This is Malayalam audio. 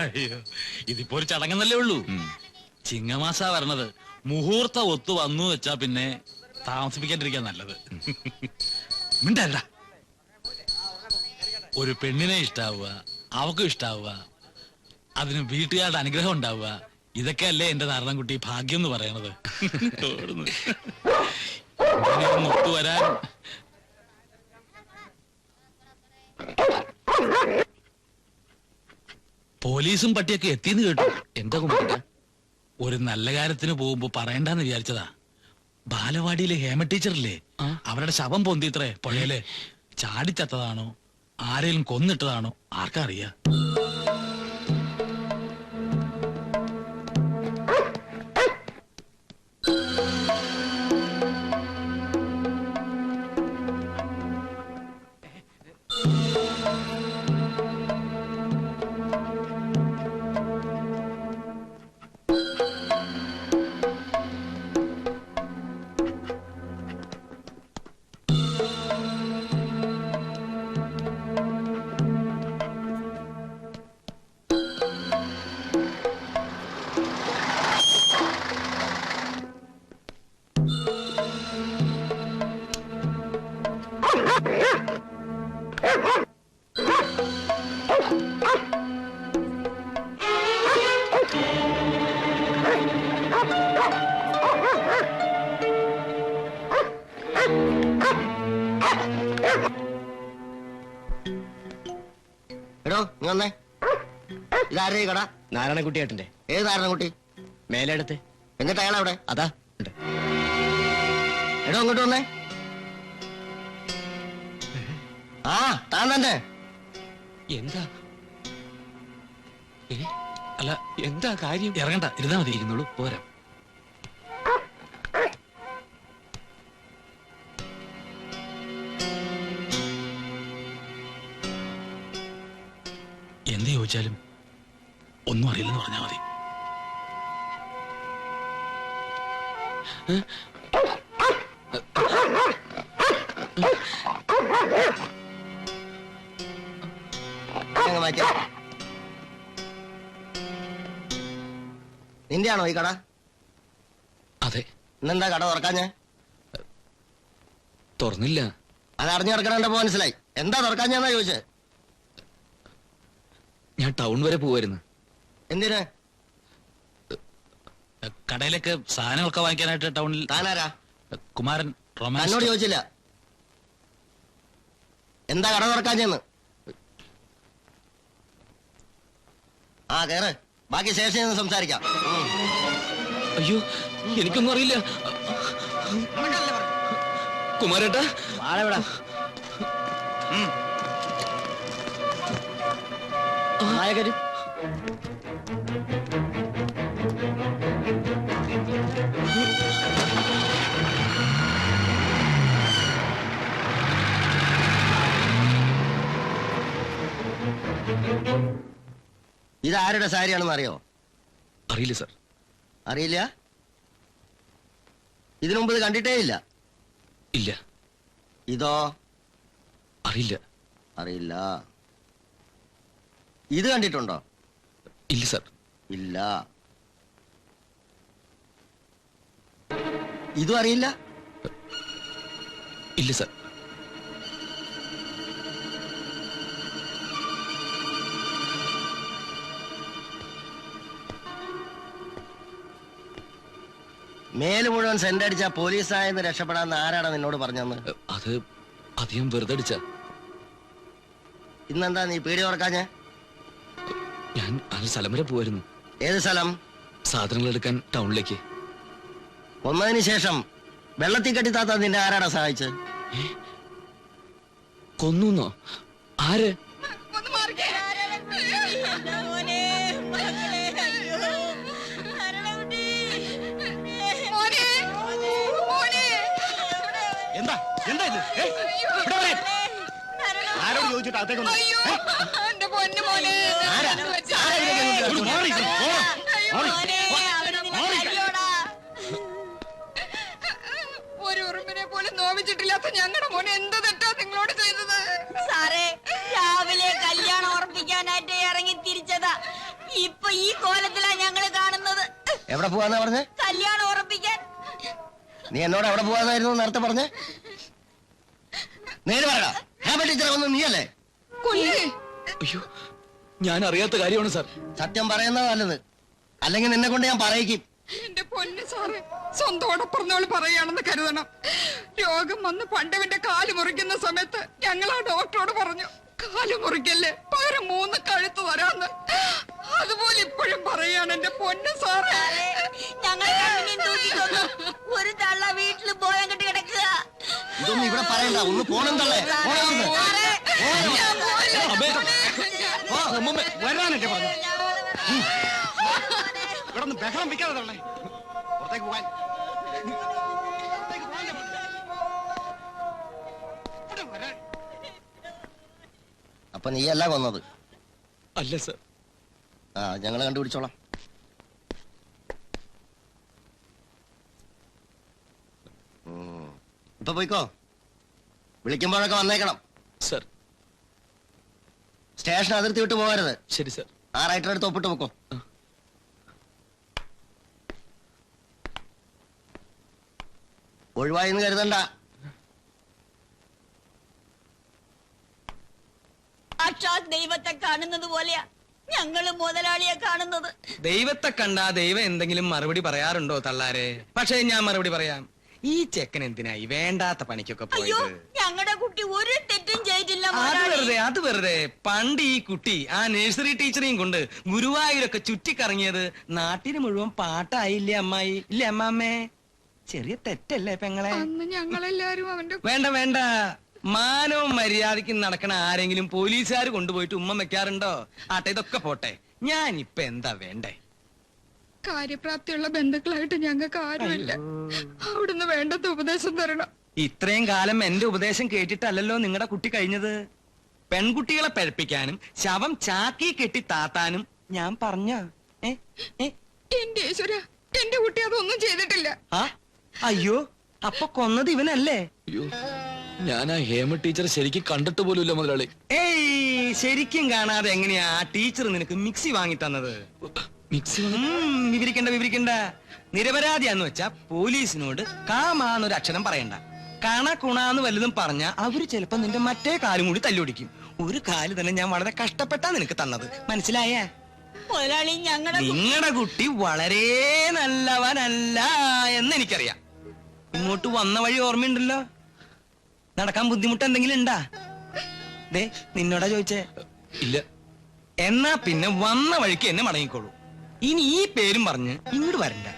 അയ്യോ, ഇതിപ്പോ ഒരു ചടങ്ങെന്നല്ലേ ഉള്ളൂ. ചിങ്ങമാസ വരണത്. മുഹൂർത്തം ഒത്തു വന്നു വെച്ചാ പിന്നെ താമസിപ്പിക്കാണ്ടിരിക്കാൻ നല്ലത്. മിണ്ടല്ല. ഒരു പെണ്ണിനെ ഇഷ്ടാവുക, അവക്കും ഇഷ്ടാവുക, അതിന് വീട്ടുകാരുടെ അനുഗ്രഹം ഉണ്ടാവുക, ഇതൊക്കെ അല്ലേ എന്റെ നാരായണൻകുട്ടി ഭാഗ്യം എന്ന് പറയണത്. ഒത്തുവരാൻ പോലീസും പട്ടിയൊക്കെ എത്തിയെന്ന് കേട്ടു. എന്താ കുമ്പിട്ട? ഒരു നല്ല കാര്യത്തിന് പോകുമ്പോ പറയണ്ടെന്ന് വിചാരിച്ചതാ. ബാലവാടിയിലെ ഹേമ ടീച്ചറില്ലേ, അവരുടെ ശവം പൊന്തിത്രേ പുഴയില്. ചാടിച്ചത്തതാണോ ആരെങ്കിലും കൊന്നിട്ടതാണോ ആർക്കറിയാ. എടോ നീ വന്നേ. ഇതാരേ കട? നാരായണക്കുട്ടിയേട്ടന്റെ. ഏത് നാരായണൻകുട്ടി? മേലെടുത്ത്. എന്നിട്ട് അയാൾ എവിടെ? അതാ. എടോ ഇങ്ങോട്ട് വന്നേ. ആ താൻ തന്നെ. എന്താ അല്ല എന്താ കാര്യം? ഇറങ്ങണ്ട, ഇരുന്നാ മതി. ഇരുന്നോളൂ, പോരാ. എന്ത് ചോദിച്ചാലും ഒന്നും അറിയില്ലെന്ന് പറഞ്ഞാൽ മതി. നിന്റെയാണോ ഈ കട? അതെ. ഇന്നെന്താ കട തുറക്കാഞ്ഞേ? തുറന്നില്ല. അത് അറിഞ്ഞു കിടക്കണ മനസ്സിലായി. എന്താ തുറക്കാഞ്ഞെന്നാ ചോദിച്ചേ? ഞാൻ ടൗൺ വരെ പോവായിരുന്നു. എന്തിന്? കടയിലേക്ക് സാധനങ്ങളൊക്കെ വാങ്ങിക്കാനായിട്ട് ടൗണിൽ. താനാരാ? കുമാരൻ. എന്നോട് ചോദിച്ചില്ല എന്താ കട തുറക്കാഞ്ഞെന്ന്. ആ കേറ്, ബാക്കി സ്റ്റേഷനിൽ നിന്ന് സംസാരിക്കാം. അയ്യോ, എനിക്കൊന്നും അറിയില്ല. കുമാരേട്ടാ, ആളെവിടാ? നായകര് ഇതാരുടെ സാരിയാണെന്ന് അറിയോ? അറിയില്ല സർ. അറിയില്ല? ഇതിനു മുമ്പ് ഇത് കണ്ടിട്ടേ ഇല്ല? ഇല്ല. ഇതോ? അറിയില്ല. അറിയില്ല. ഇത് കണ്ടിട്ടുണ്ടോ? ഇല്ല സർ. ഇല്ല. ഇതും അറിയില്ല? ഇല്ല സർ. മേല് മുഴുവൻ സെന്റ് അടിച്ച പോലീസായെന്ന് രക്ഷപ്പെടാന്ന് ആരാണ് നിന്നോട് പറഞ്ഞെന്ന്? അത് അധികം വെറുതെ അടിച്ച. ഇന്നെന്താ നീ പീടി തുറക്കാഞ്ഞേ? ഞാൻ ആ സ്ഥലം വരെ പോവായിരുന്നു. ഏത് സ്ഥലം? സാധനങ്ങൾ എടുക്കാൻ ടൗണിലേക്ക്. ഒന്നതിന് ശേഷം വെള്ളത്തിൽ കെട്ടിത്താത്ത നിന്നെ ആരാടാ സഹായിച്ചത്? കൊന്നോ? ആര്? എന്താ എന്താ ഇത്? ആരോട് ചോദിച്ചിട്ട് അകത്തേക്ക് ഒരു ഉറുമ്പിനെ പോലും നോവിച്ചിട്ടില്ലാത്ത ഞങ്ങളുടെ മോനെ എന്ത് തെറ്റാ എവിടെ പോവാന്നാ പറഞ്ഞേ? കല്യാണം ഉറപ്പിക്കാൻ. നീ എന്നോട് എവിടെ പോവാന്നായിരുന്നു നേരത്തെ പറഞ്ഞേ? നേര് പറയടാ. ടീച്ചറെ വന്നു നീയല്ലേ? അയ്യോ, ഞാൻ അറിയാത്ത കാര്യമാണ് സാർ. സത്യം പറയുന്നത് നല്ലത്, അല്ലെങ്കിൽ നിന്നെ കൊണ്ട് ഞാൻ പറയിക്കും. എന്റെ പൊന്ന് സാറേ, സ്വന്തോടെ പറഞ്ഞവള് പറയാണെന്ന് കരുതണം. രോഗം വന്ന് പണ്ടവന്റെ കാല് മുറിക്കുന്ന സമയത്ത് ഞങ്ങൾ ആ ഡോക്ടറോട് പറഞ്ഞു, കാല് മുറിക്കല്ലേ, പകരം 3 കഴുത്ത് തരാന്ന്. അതുപോലെ ഇപ്പോഴും പറയാണ് എന്റെ പൊന്ന് സാറേ. ഞങ്ങളെ ഒരു തള്ള വീട്ടിൽ പോയാൻ കെട്ടി കിടക്കുക. ഇതൊന്നും ഇവിടെ പറയണ്ട, ഒന്ന് പോണം തള്ളേ. വരാനൊക്കെ പറഞ്ഞു. ഇവിടെ ഒന്ന് ബഹളം വെക്കാതെ തള്ളേ, പുറത്തേക്ക് പോകാൻ. അപ്പൊ നീയല്ല കൊന്നത്? അല്ല സാർ. ആ, ഞങ്ങള് കണ്ടുപിടിച്ചോളാം. ഇപ്പൊ പോയിക്കോ, വിളിക്കുമ്പോഴൊക്കെ വന്നേക്കണം. സാർ. സ്റ്റേഷൻ അതിർത്തി വിട്ട് പോകരുത്. ശരി സാർ. ആ റൈറ്റർ അടുത്ത് ഒപ്പിട്ട് വെക്കോ. ഒഴിവായെന്ന് കരുതണ്ട. സാക്ഷാത് ദൈവത്തെ കാണുന്നത് പോലെയാ ഞങ്ങള് മുതലാളിയെ കാണുന്നത്. ദൈവത്തെ കണ്ടാ ദൈവം എന്തെങ്കിലും മറുപടി പറയാറുണ്ടോ തള്ളാരെ? പക്ഷേ ഞാൻ മറുപടി പറയാം. ഈ ചെക്കൻ എന്തിനായി വേണ്ടാത്ത പണിക്കൊക്കെ അയ്യോ, പോയത്? ഞങ്ങളുടെ കുട്ടി ഒരു തെറ്റും ചെയ്തില്ല. അത് വെറുതെ പണ്ട് ഈ കുട്ടി ആ നഴ്സറി ടീച്ചറെയും കൊണ്ട് ഗുരുവായൂരൊക്കെ ചുറ്റിക്കറങ്ങിയത് നാട്ടിന് മുഴുവൻ പാട്ടായില്ലേ അമ്മായി? ഇല്ലേ അമ്മാമ്മേ? ചെറിയ തെറ്റല്ലേ പെങ്ങളെ? അന്ന് ഞങ്ങളെല്ലാരും അവന്റെ വേണ്ട വേണ്ട, മാനവും മര്യാദയ്ക്ക് നടക്കണ ആരെങ്കിലും പോലീസുകാർ കൊണ്ടുപോയിട്ട് ഉമ്മ വെക്കാറുണ്ടോ? ആട്ടെ, ഇതൊക്കെ പോട്ടെ, ഞാൻ ഇപ്പൊ എന്താ വേണ്ടേ? കാര്യപ്രാപ്തിയുള്ള ബന്ധുക്കളായിട്ട് ഞങ്ങൾക്ക് ആരുമില്ല. അവിടുന്ന് വേണ്ടത് ഉപദേശം തരണം. ഇത്രയും കാലം എന്റെ ഉപദേശം കേട്ടിട്ടല്ലല്ലോ നിങ്ങളുടെ കുട്ടി കഴിഞ്ഞത്. പെൺകുട്ടികളെ പഴപ്പിക്കാനും ശവം ചാക്കി കെട്ടി താത്താനും ഞാൻ പറഞ്ഞ. എന്റെ ഈശ്വര, എന്റെ കുട്ടി അതൊന്നും ചെയ്തിട്ടില്ല. അയ്യോ, അപ്പൊ കൊന്നത് ഇവനല്ലേ? അയ്യോ, ഞാൻ ആ ഹേമ ടീച്ചർ ശരിക്കും കണ്ടിട്ട് പോലുമില്ല മുതലാളി. ഏയ്, ശരിക്കും കാണാതെ എങ്ങനെയാ ആ ടീച്ചർ നിനക്ക് മിക്സി വാങ്ങി തന്നത്? മിക്സി വിവരിക്കണ്ട. നിരപരാധിയാന്ന് വെച്ചാ പോലീസിനോട് കാമാന്നൊരു അക്ഷരം പറയണ്ട. കണക്കുണാന്ന് വല്ലതും പറഞ്ഞാ അവര് ചിലപ്പോ നിന്റെ മറ്റേ കാലും കൂടി തല്ലുപിടിക്കും. ഒരു കാല് തന്നെ ഞാൻ വളരെ കഷ്ടപ്പെട്ടാ നിനക്ക് തന്നത്, മനസ്സിലായേ? മുതലാളി, നിങ്ങളുടെ കുട്ടി വളരെ നല്ലവനല്ല എന്ന് എനിക്കറിയാം. ഇങ്ങോട്ട് വന്ന വഴി ഓർമ്മയുണ്ടല്ലോ? നടക്കാൻ ബുദ്ധിമുട്ട് എന്തെങ്കിലും ഉണ്ടാ? ദേ, നിന്നോടാ ചോദിച്ചേ. ഇല്ല. എന്നാ പിന്നെ വന്ന വഴിക്ക് എന്നെ മടങ്ങിക്കോളൂ. ഇനി ഈ പേരും പറഞ്ഞ് ഇങ്ങോട്ട് വരണ്ട.